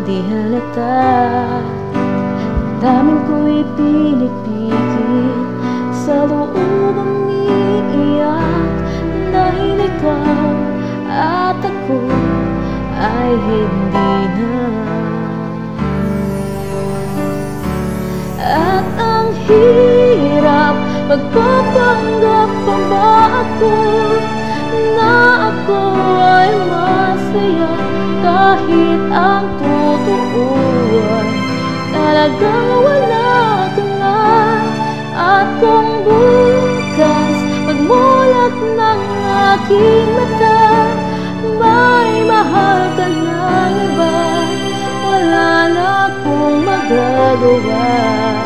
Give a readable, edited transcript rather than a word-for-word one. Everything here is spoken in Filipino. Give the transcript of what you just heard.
di halata. Damdamin ko'y pinipigil, sa loob umiiyak, dahil ikaw at ako ay hindi na. At ang hirap, magpapanggap pa ba ako na ako ay masaya, kahit ang totoo ay talagang wala ka na. At kung bukas magmulat ng aking mata, may mahal ka ng iba, wala na akong magagawa.